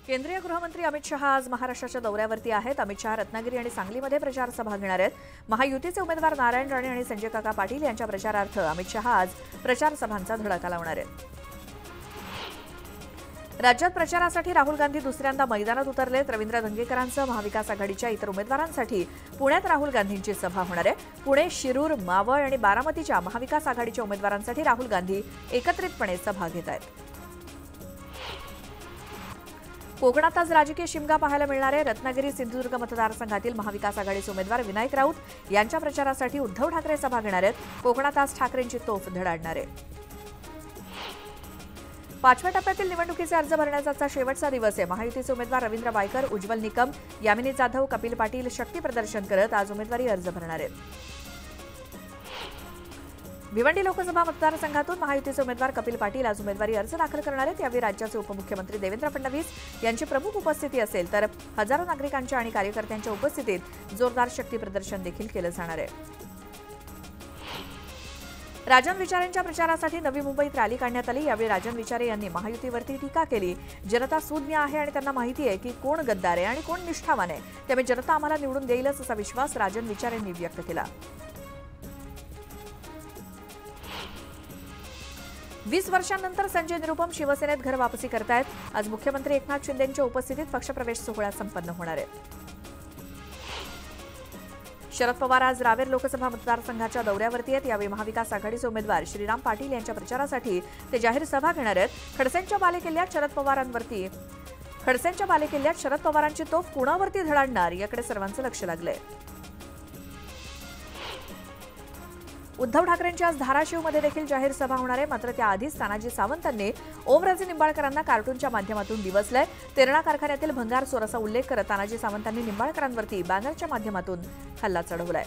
केंद्रीय गृहमंत्री अमित शहा आज महाराष्ट्राच्या दौऱ्यावरती आहेत। अमित शहा रत्नागिरी आणि सांगलीमध्ये प्रचार सभा घेणार आहेत। महायुतीचे उमेदवार नारायण राणे आणि संजय काका पाटील यांच्या प्रचारार्थ अमित शहा आज प्रचार सभांचा धडाका लावणार आहेत। राज्यात प्रचारासाठी राहुल गांधी दुसऱ्यांदा मैदानात उतरलेत। रवींद्र धंगेकरांसह महाविकास आघाडीच्या इतर उमेदवारांसाठी पुण्यात राहुल गांधींची सभा होणार आहे। पुणे, शिरूर, मावळ आणि बारामतीच्या महाविकास आघाडीच्या उमेदवारांसाठी राहुल गांधी एकत्रितपणे सभा घेत आहेत। कोकणात आज राजकीय शिमगा पाहायला मिळणार आहे। रत्नागिरी सिंधुदुर्ग मतदारसंघातील महाविकास आघाडीचे उमेदवार विनायक राऊत यांच्या प्रचारासाठी उद्धव ठाकरे सभा घेणार आहेत। कोकणात आज ठाकरेंची तोफ धडाडणार आहे। पाचव्या टप्प्यातील निवडणुकीचे अर्ज भरण्याचा शेवटचा दिवस आहे। महायुतीचे उमेदवार रवींद्र बायकर, उज्ज्वल निकम, यामिनी जाधव, कपिल पाटील शक्ती प्रदर्शन करत आज उमेदवारी अर्ज भरणार आहेत। भिवंडी लोकसभा मतदारसंघातून महायुतीचे उमेदवार कपिल पाटील आज उमेदवारी अर्ज दाखल करणार आहेत। यावेळी राज्याचे उपमुख्यमंत्री देवेंद्र फडणवीस यांची प्रमुख उपस्थिती असेल, तर हजारो नागरिकांच्या आणि कार्यकर्त्यांच्या उपस्थितीत जोरदार शक्ती प्रदर्शन देखील केलं जाणार आहे। राजन विचारेंच्या प्रचारासाठी नवी मुंबईत रॅली काढण्यात आली। यावेळी राजन विचारे यांनी महायुतीवरती टीका केली। जनता सुज्ञ आहे आणि त्यांना माहिती आहे की कोण गद्दार आहे आणि कोण निष्ठावान आहे, त्यामुळे जनता आम्हाला निवडून देईलच असा विश्वास राजन विचारेंनी व्यक्त केला। 20 वर्षांनंतर संजय निरुपम शिवसेनेत घर वापसी करतायत। आज मुख्यमंत्री एकनाथ शिंदेंच्या उपस्थितीत पक्षप्रवेश सोहळा संपन्न होणार आहे। शरद पवार आज रावेर लोकसभा मतदारसंघाच्या दौऱ्यावरती आहेत। यावेळी महाविकास आघाडीचे उमेदवार श्रीराम पाटील यांच्या प्रचारासाठी ते जाहीर सभा घेणार आहेत। खडसेंच्या बालेकिल्ल्यात शरद पवारांची तोफ कुणावरती धडाडणार याकडे सर्वांचं लक्ष लागलंय। उद्धव ठाकरेंची आज धाराशिवमध्ये देखील जाहीर सभा होणार आहे। मात्र त्याआधीच तानाजी सावंतांनी ओमराजे निंबाळकरांना कार्टूनच्या माध्यमातून डिवचलंय। तेरणा कारखान्यातील भंगार चोराचा उल्लेख करत तानाजी सावंतांनी निंबाळकरांवरती बॅनरच्या माध्यमातून हल्ला चढवलाय।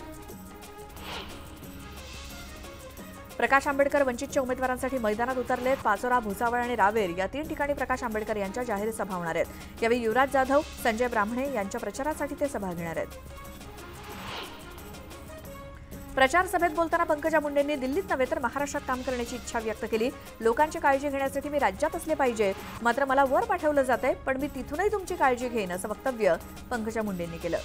प्रकाश आंबेडकर वंचितच्या उमेदवारांसाठी मैदानात उतरलेत। पाचोरा, भुसावळ आणि रावेर या 3 ठिकाणी प्रकाश आंबेडकर यांच्या जाहीर सभा होणार आहेत। यावेळी युवराज जाधव, संजय ब्राह्मणे यांच्या प्रचारासाठी ते सभा घेणार आहेत। प्रचार सभेत बोलताना पंकजा मुंडेंनी दिल्लीत नव्हे तर महाराष्ट्रात काम करण्याची इच्छा व्यक्त केली। लोकांची काळजी घेण्यासाठी मी राज्यात असले पाहिजे, मात्र मला वर पाठवलं जातंय, पण मी तिथूनही तुमची काळजी घेईन असं वक्तव्य पंकजा मुंडेंनी केलं।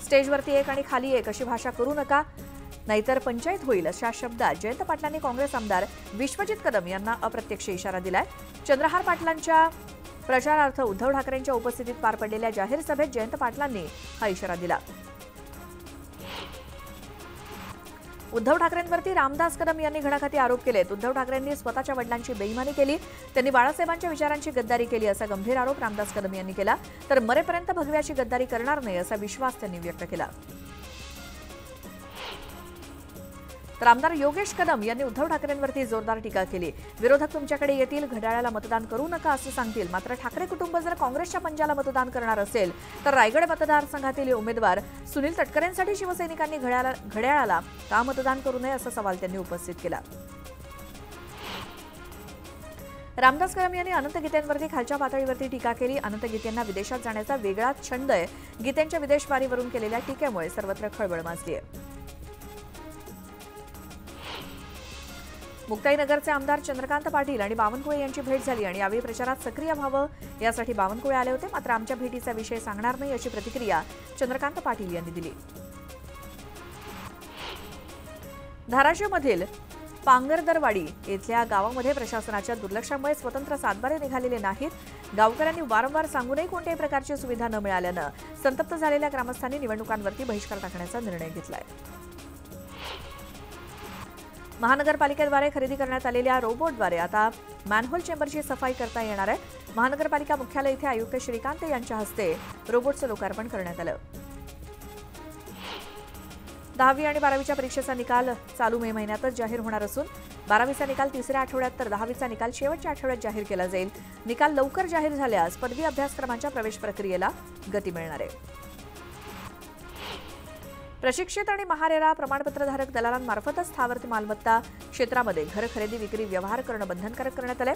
स्टेजवरती एक आणि खाली एक अशी भाषा करू नका, नाहीतर पंचायत होईल अशा शब्दात जयंत पाटलांनी काँग्रेस आमदार विश्वजित कदम यांना अप्रत्यक्ष इशारा दिलाय। चंद्रहार पाटलांच्या प्रचारार्थ उद्धव ठाकरेंच्या उपस्थितीत पार पडलेल्या जाहीर सभेत जयंत पाटलांनी हा इशारा दिला। उद्धव ठाकरेंवरती रामदास कदम यांनी घणाघाती आरोप केलेत। उद्धव ठाकरेंनी स्वतःच्या वडिलांची बेईमानी केली, त्यांनी बाळासाहेबांच्या विचारांची गद्दारी केली असा गंभीर आरोप रामदास कदम यांनी केला। तर मरेपर्यंत भगव्याची गद्दारी करणार नाही असा विश्वास त्यांनी व्यक्त केला। तर आमदार योगेश कदम यांनी उद्धव ठाकरेंवरती जोरदार टीका केली। विरोधक तुमच्याकडे येतील, घड्याळाला मतदान करू नका असं सांगतील, मात्र ठाकरे कुटुंब जर काँग्रेसच्या पंजाला मतदान करणार असेल तर रायगड मतदारसंघातील उमेदवार सुनील तटकरेंसाठी शिवसैनिकांनी घड्याळाला का मतदान करू नये असा सवाल त्यांनी उपस्थित केला। रामदास कदम यांनी अनंत गीतेंवरती खालच्या पातळीवरती टीका केली। अनंत गीतेंना विदेशात जाण्याचा वेगळाच छंद आहे। गीतेंच्या विदेशवारीवरून केलेल्या टीकेमुळे सर्वत्र खळबळ माजली आहे। मुक्ताईनगरचे आमदार चंद्रकांत पाटील आणि बावनकुळे यांची भेट झाली आणि यावेळी प्रचारात सक्रिय व्हावं यासाठी बावनकुळे आले होते, मात्र आमच्या भेटीचा विषय सांगणार नाही अशी प्रतिक्रिया चंद्रकांत पाटील यांनी दिली। धाराशिवमधील पांगरदरवाडी येथल्या गावामध्ये प्रशासनाच्या दुर्लक्षामुळे स्वतंत्र सातबारे निघालेले नाहीत। गावकऱ्यांनी वारंवार सांगूनही कोणत्याही प्रकारची सुविधा न मिळाल्यानं संतप्त झालेल्या ग्रामस्थांनी निवडणुकांवरती बहिष्कार टाकण्याचा निर्णय घेतलाय। महानगरपालिकेद्वारे खरेदी करण्यात आलेल्या रोबोटद्वारे आता मॅनहोल चेंबरची सफाई करता येणार आहे। महानगरपालिका मुख्यालय येथे आयुक्त श्रीकांत यांच्या हस्ते रोबोटचं लोकार्पण करण्यात आलं। 10वी आणि 12वीच्या परीक्षेचा निकाल चालू मे महिन्यातच जाहीर होणार असून 12वीचा निकाल 3ऱ्या आठवड्यात तर 10वीचा निकाल शेवटच्या आठवड्यात जाहीर केला जाईल। निकाल लवकर जाहीर झाल्यास पदवी अभ्यासक्रमाच्या प्रवेश प्रक्रियेला गती मिळणार आहे। प्रशिक्षित आणि महारेरा प्रमाणपत्रधारक दलालांमार्फतच स्थावर मालमत्ता क्षेत्रामध्ये घर खरेदी विक्री व्यवहार करणं बंधनकारक करण्यात आलंय।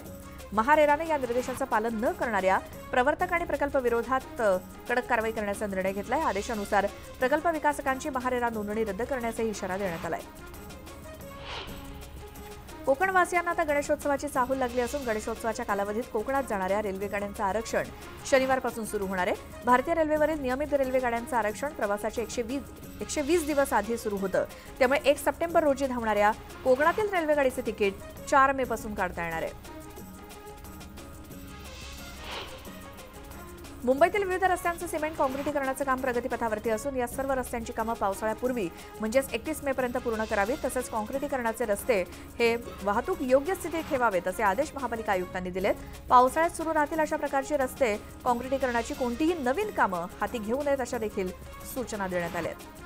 महारेराने या निर्देशांचं पालन न करणाऱ्या प्रवर्तक आणि प्रकल्प विरोधात कडक कारवाई करण्याचा निर्णय घेतलाय। आदेशानुसार प्रकल्प विकासकांची महारेरा नोंदणी रद्द करण्याचा इशारा देण्यात आलाय। कोकणवासियांना आता गणेशोत्सवाची चाहूल लागली असून गणेशोत्सवाच्या कालावधीत कोकणात जाणाऱ्या रेल्वे गाड्यांचं आरक्षण शनिवारपासून सुरू होणार आहे। भारतीय रेल्वेवरील नियमित रेल्वे गाड्यांचं आरक्षण प्रवासाचे 120 दिवस आधी सुरू होतं। त्यामुळे 1 सप्टेंबर रोजी धावणाऱ्या कोकणातील रेल्वे गाडीचे तिकीट 4 मे पासून काढता येणार आहे। मुंबईतील विविध रस्त्यांचं सिमेंट काँक्रिटीकरणाचं काम प्रगतीपथावरती असून या सर्व रस्त्यांची कामं पावसाळ्यापूर्वी म्हणजेच 31 मे पर्यंत पूर्ण करावीत। तसंच काँक्रिटीकरणाचे रस्ते हे वाहतूक योग्य स्थितीत ठेवावेत असे आदेश महापालिका आयुक्तांनी दिलेत। पावसाळ्यात सुरू राहतील अशा प्रकारचे रस्ते काँक्रिटीकरणाची कोणतीही नवीन कामं हाती घेऊ नयेत अशा देखील सूचना देण्यात आल्या आहेत।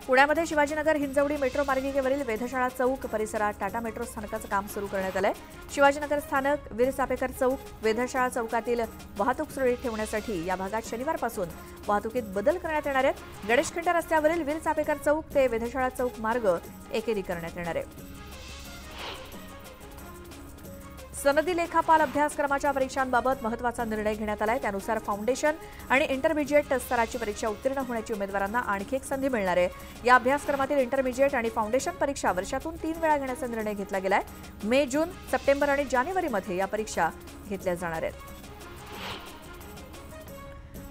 पुण्यामध्ये शिवाजीनगर हिंजवडी मेट्रो मार्गिकेवरील वेधशाळा चौक परिसरात टाटा मेट्रो स्थानकाचं काम सुरू करण्यात आलंय। शिवाजीनगर स्थानक, वीर चापेकर चौक, वेधशाळा चौकातील वाहतूक सुरळीत ठेवण्यासाठी या भागात शनिवारपासून वाहतुकीत बदल करण्यात येणार आहेत। गणेशखिंड रस्त्यावरील वीर चापेकर चौक ते वेधशाळा चौक मार्ग एकेरी करण्यात येणार आहे। सनदी लेखापाल अभ्यासक्रमाच्या परीक्षांबाबत महत्त्वाचा निर्णय घेण्यात आलाय। त्यानुसार फाउंडेशन आणि इंटरमिजिएट स्तराची परीक्षा उत्तीर्ण होण्याची उमेदवारांना आणखी एक संधी मिळणार आहे। या अभ्यासक्रमातील इंटरमिजिएट आणि फाउंडेशन परीक्षा वर्षातून 3 वेळा घेण्याचा निर्णय घेतला गेलाय। मे, जून, सप्टेंबर आणि जानेवारीमध्ये या परीक्षा घेतल्या जाणार आहेत।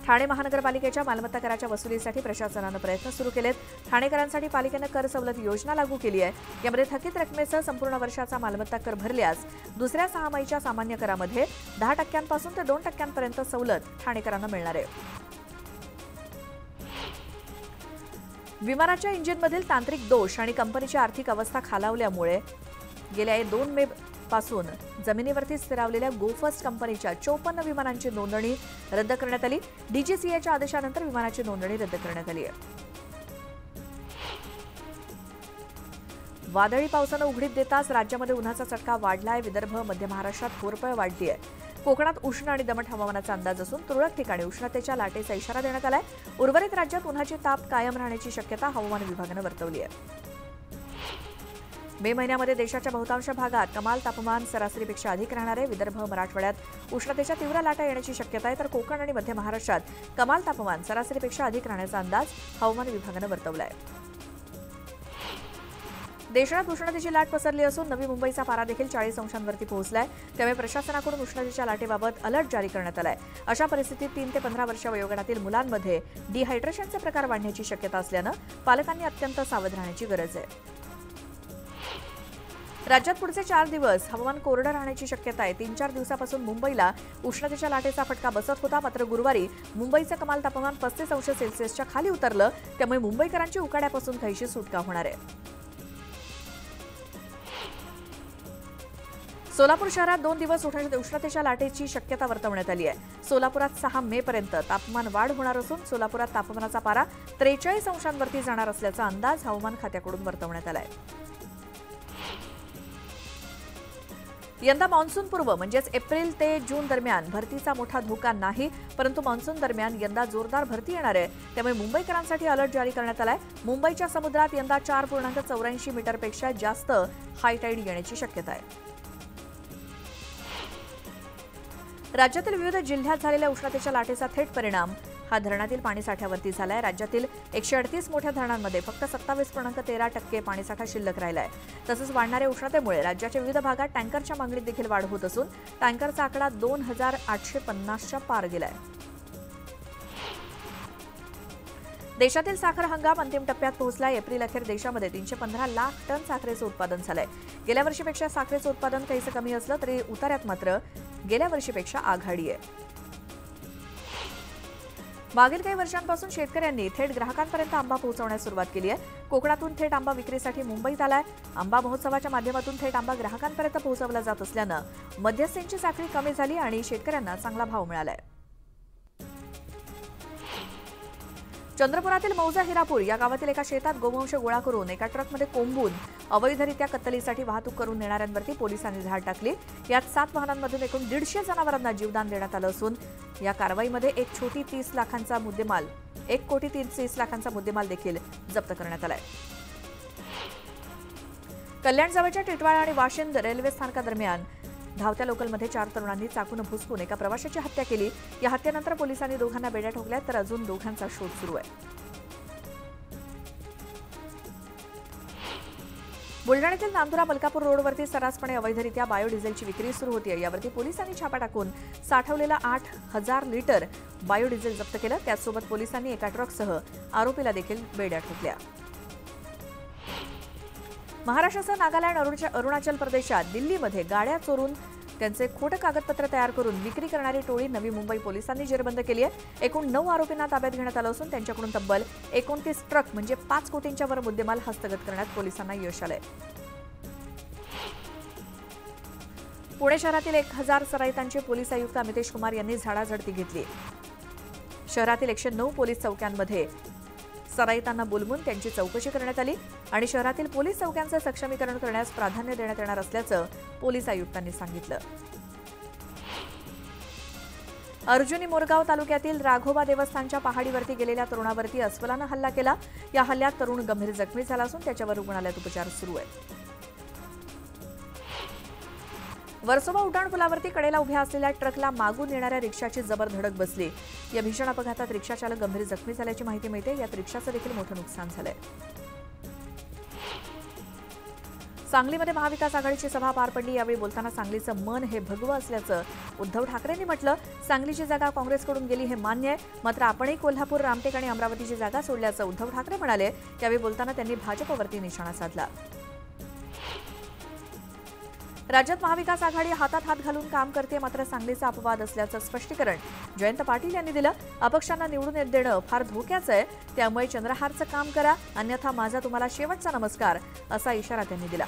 ठाणे महानगरपालिकेच्या मालमत्ता कराच्या वसुलीसाठी प्रशासनानं प्रयत्न सुरू केलेत। ठाणेकरांसाठी पालिकेनं कर सवलत योजना लागू केली आहे। यामध्ये थकीत रकमेसह संपूर्ण वर्षाचा मालमत्ता कर भरल्यास दुसऱ्या सहामाहीच्या सामान्य करामध्ये 10% ते 2% सवलत ठाणेकरांना मिळणार आहे। विमानाच्या इंजिनमधील तांत्रिक दोष आणि कंपनीची आर्थिक अवस्था खालावल्यामुळे गेल्या 2 मे पासून जमिनीवरती स्थिरावलेल्या गोफर्स्ट कंपनीच्या 54 विमानांची नोंदणी रद्द करण्यात आली। डीजीसीएच्या आदेशानंतर विमानाची नोंदणी रद्द करण्यात आली आहे। वादळी पावसानं उघडीप देताच राज्यामध्ये उन्हाचा चटका वाढलाय। विदर्भ, मध्य महाराष्ट्रात होरपळ वाढली आहे। कोकणात उष्ण आणि दमट हवामानाचा अंदाज असून तुरळक ठिकाणी उष्णतेच्या लाटेचा इशारा देण्यात आलाय। उर्वरित राज्यात उन्हाची ताप कायम राहण्याची शक्यता हवामान विभागानं वर्तवली आहे। मे महिन्यामध्ये देशाच्या बहुतांश भागात कमाल तापमान सरासरीपेक्षा अधिक राहणार आहे। विदर्भ, मराठवाड्यात उष्णतेच्या तीव्र लाटा येण्याची शक्यता आहे, तर कोकण आणि मध्य महाराष्ट्रात कमाल तापमान सरासरीपेक्षा अधिक राहण्याचा अंदाज हवामान विभागानं वर्तवला आहे। देशात उष्णतेची लाट पसरली असून नवी मुंबईचा पारा देखील 40 अंशांवरती पोहोचलाय। त्यामुळे प्रशासनाकडून उष्णतेच्या लाटेबाबत अलर्ट जारी करण्यात आलाय। अशा परिस्थितीत 3 ते 15 वर्ष वयोगटातील मुलांमध्ये डिहायड्रेशनचे प्रकार वाढण्याची शक्यता असल्यानं पालकांनी अत्यंत सावध राहण्याची गरज आहे। राज्यात पुढचे 4 दिवस हवामान कोरडं राहण्याची शक्यता आहे। 3-4 दिवसापासून मुंबईला उष्णतेच्या लाटेचा फटका बसत होता, मात्र गुरुवारी मुंबईचं कमाल तापमान 35 अंश सेल्सिअसच्या खाली उतरलं। त्यामुळे मुंबईकरांची उकाड्यापासून काहीशी सुटका होणार आहे। सोलापूर शहरात 2 दिवस उष्णतेच्या लाटेची शक्यता वर्तवण्यात आली आहे। सोलापुरात 6 मे पर्यंत तापमान वाढ होणार असून सोलापुरात तापमानाचा पारा 43 अंशांवरती जाणार असल्याचा अंदाज हवामान खात्याकडून वर्तवण्यात आला आहे। यंदा मान्सून पूर्व म्हणजेच एप्रिल ते जून दरम्यान भरतीचा मोठा धोका नाही, परंतु मान्सून दरम्यान यंदा जोरदार भरती येणार आहे। त्यामुळे मुंबईकरांसाठी अलर्ट जारी करण्यात आलाय। मुंबईच्या समुद्रात यंदा 4.84 मीटरपेक्षा जास्त हाय टाईड येण्याची शक्यता आहे। राज्यातील विविध जिल्ह्यात झालेल्या उष्णतेच्या लाटेचा थेट परिणाम हा धरणातील पाणीसाठ्यावरती झालाय। राज्यातील 138 मोठ्या धरणांमध्ये फक्त 27.13% पाणीसाठा शिल्लक राहिलाय। तसंच वाढणाऱ्या उष्णतेमुळे राज्याच्या विविध भागात टँकरच्या मागणीत देखील वाढ होत असून टँकरचा आकडा 2850च्या पार गेलाय। देशातील साखर हंगाम अंतिम टप्प्यात पोहोचलाय। एप्रिल अखेर देशामध्ये 315 लाख टन साखरेचं उत्पादन झालंय। गेल्या वर्षीपेक्षा साखरेचं उत्पादन काहीसं कमी असलं तरी उतार्यात मात्र गेल्या वर्षीपेक्षा आघाडी आहे। मागील काही वर्षांपासून शेतकऱ्यांनी थेट ग्राहकांपर्यंत आंबा पोहोचवण्यास सुरुवात केली आहे। कोकणातून थेट आंबा विक्रीसाठी मुंबईत आलाय। आंबा महोत्सवाच्या माध्यमातून थेट आंबा ग्राहकांपर्यंत पोहोचवला जात असल्यानं मध्यस्थींची साखळी कमी झाली आणि शेतकऱ्यांना चांगला भाव मिळालाय। चंद्रपुरातील मौजा हिरापूर या गावातील एका शेतात गोवंश गोळा करून एका ट्रकमध्ये कोंबून अवैधरित्या कत्तलीसाठी वाहतूक करून नेणाऱ्यांवरती पोलिसांनी धाड टाकली। यात 7 वाहनांमधून एकूण 150 जनावरांना जीवदान देण्यात आलं असून या कारवाईमध्ये 1 कोटी 30 लाखांचा मुद्देमाल देखील जप्त करण्यात आलाय। कल्याणजवळच्या टिटवाळा आणि वाशिंद रेल्वे स्थानकादरम्यान धावत्या लोकलमध्ये 4 तरुणांनी चाकून भुसकून एका प्रवाशाची हत्या केली। या हत्येनंतर पोलिसांनी दोघांना बेड्या ठोकल्यात, तर अजून दोघांचा शोध सुरू आहे। बुलढाण्यातील नांदुरा मलकापूर रोडवरती सर्रासपणे अवैधरित्या बायोडिझेलची विक्री सुरू होती. यावरती पोलिसांनी छापा टाकून साठवलेला 8,000 लिटर बायोडिझेल जप्त केलं. त्याचसोबत पोलिसांनी एका ट्रकसह आरोपीला देखील बेड्या ठोकल्या. महाराष्ट्रासह नागालँड, अरुणाचल प्रदेशात, दिल्लीमध्ये गाड्या चोरून त्यांचे खोटे कागदपत्र तयार करून विक्री करणारी टोळी नवी मुंबई पोलिसांनी जेरबंद केली आहे. एकूण 9 आरोपींना ताब्यात घेण्यात आलं असून त्यांच्याकडून तब्बल 29 ट्रक म्हणजे 5 कोटींच्या वर मुद्देमाल हस्तगत करण्यात पोलिसांना यश आलंय. पुणे शहरातील 1000 सराईतांचे पोलीस आयुक्त अमितेश कुमार यांनी झाडाझडती घेतली. शहरातील 109 पोलीस चौक्यांमध्ये सराईतांना बोलवून त्यांची चौकशी करण्यात आली आणि शहरातील पोलीस चौक्यांचं सक्षमीकरण करण्यास प्राधान्य देण्यात येणार असल्याचं पोलीस आयुक्तांनी सांगितलं. अर्जुनी मोरगाव तालुक्यातील राघोबा देवस्थानच्या पहाडीवरती गेलेल्या तरुणावरती अस्वलानं हल्ला केला. या हल्ल्यात तरुण गंभीर जखमी झाला असून त्याच्यावर रुग्णालयात उपचार सुरू आहेत. वर्सोवा उड्डाणपुलावरती कडेला उभ्या असलेल्या ट्रकला मागून येणाऱ्या रिक्षाची जबर धडक बसली. या भीषण अपघातात रिक्षा चालक गंभीर जखमी झाल्याची माहिती मिळते. यात रिक्षाचं देखील मोठं नुकसान झालंय. सांगलीमध्ये महाविकास आघाडीची सभा पार पडली. यावेळी बोलताना सांगलीचं मन हे भगवं असल्याचं उद्धव ठाकरेंनी म्हटलं. सांगलीची जागा काँग्रेसकडून गेली हे मान्य आहे, मात्र आपणही कोल्हापूर, रामटेक आणि अमरावतीची जागा सोडल्याचं उद्धव ठाकरे म्हणाले. यावेळी बोलताना त्यांनी भाजपवरती निशाणा साधला. राज्यात महाविकास आघाडी हातात हात घालून काम करते, मात्र सांगलीचा अपवाद असल्याचं स्पष्टीकरण जयंत पाटील यांनी दिलं. अपक्षांना निवडून देणं फार धोक्याचं आहे, त्यामुळे चंद्रहारचं काम करा, अन्यथा माझा तुम्हाला शेवटचा नमस्कार असा इशारा त्यांनी दिला.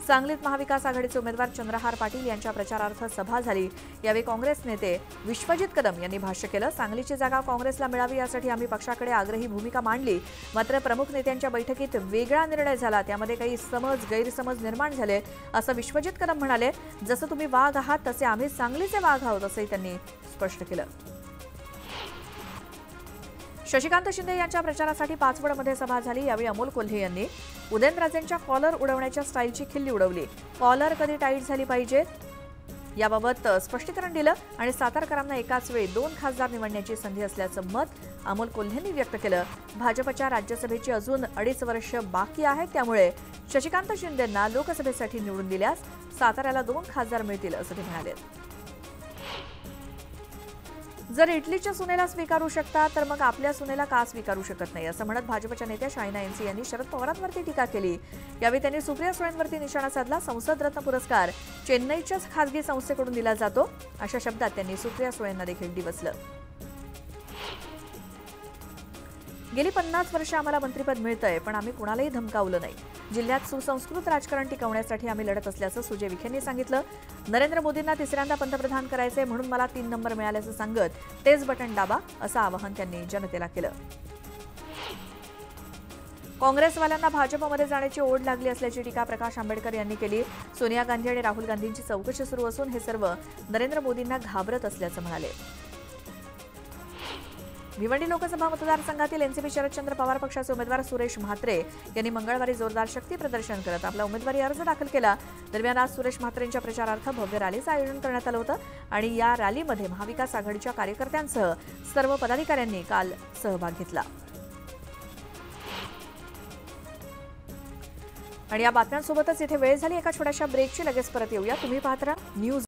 सांगलीत महाविकास आघाडीचे उमेदवार चंद्रहार पाटील यांच्या प्रचारार्थ सभा झाली. यावेळी काँग्रेस नेते विश्वजित कदम यांनी भाष्य केलं. सांगलीची जागा काँग्रेसला मिळावी यासाठी आम्ही पक्षाकडे आग्रही भूमिका मांडली, मात्र प्रमुख नेत्यांच्या बैठकीत वेगळा निर्णय झाला, त्यामध्ये काही गैरसमज निर्माण झाले असं विश्वजित कदम म्हणाले. जसं तुम्ही वाघ आहात तसे आम्ही सांगलीचे वाघ आहोत असंही त्यांनी स्पष्ट केलं. शशिकांत शिंदे यांच्या प्रचारासाठी पाचवडमध्ये सभा झाली. यावेळी अमोल कोल्हे यांनी उदयनराजेंच्या कॉलर उडवण्याच्या स्टाईलची खिल्ली उडवली. कॉलर कधी टाईट झाली पाहिजे याबाबत स्पष्टीकरण दिलं आणि सातारकरांना एकाच वेळी 2 खासदार निवडण्याची संधी असल्याचं मत अमोल कोल्हेंनी व्यक्त केलं. भाजपच्या राज्यसभेची अजून 2.5 वर्ष बाकी आहेत, त्यामुळे शशिकांत शिंदेंना लोकसभेसाठी निवडून दिल्यास साताऱ्याला 2 खासदार मिळतील असं ते म्हणाले. जर इटलीच्या सुनेला स्वीकारू शकता तर मग आपल्या सुनेला का स्वीकारू शकत नाही असं म्हणत भाजपच्या नेत्या शाहिना एनसी यांनी शरद पवारांवरती टीका केली. यावेळी त्यांनी सुप्रिया सुळेंवरती निशाणा साधला. संसद रत्न पुरस्कार चेन्नईच्याच खासगी संस्थेकडून दिला जातो अशा शब्दात त्यांनी सुप्रिया सुळेंना देखील डिवचलं. गेली 50 वर्ष आम्हाला मंत्रिपद मिळतंय, पण आम्ही कुणालाही धमकावलं नाही. जिल्ह्यात सुसंस्कृत राजकारण टिकवण्यासाठी आम्ही लढत असल्याचं सुजय विखेंनी सांगितलं. नरेंद्र मोदींना तिसऱ्यांदा पंतप्रधान करायचे म्हणून मला 3 नंबर मिळाल्याचं सांगत तेच बटन दाबा असं आवाहन त्यांनी जनतेला केलं. काँग्रेसवाल्यांना भाजपमध्ये जाण्याची ओढ लागली असल्याची टीका प्रकाश आंबेडकर यांनी केली. सोनिया गांधी आणि राहुल गांधींची चौकशी सुरू असून हे सर्व नरेंद्र मोदींना घाबरत असल्याचं म्हणाले. भिवंडी लोकसभा मतदारसंघातील एनसीपी शरदचंद्र पवार पक्षाचे उमेदवार सुरेश म्हात्रे यांनी मंगळवारी जोरदार शक्ती प्रदर्शन करत आपला उमेदवारी अर्ज दाखल केला. दरम्यान आज सुरेश म्हात्रेंच्या प्रचारार्थ भव्य रॅलीचं आयोजन करण्यात आलं होतं आणि या रॅलीमध्ये महाविकास आघाडीच्या कार्यकर्त्यांसह सर्व पदाधिकाऱ्यांनी काल सहभाग घेतला. आणि या बातम्यांसोबतच इथे वेळ झाली एका छोट्याशा ब्रेकची. लगेच परत येऊया. तुम्ही पाहत राहा न्यूज.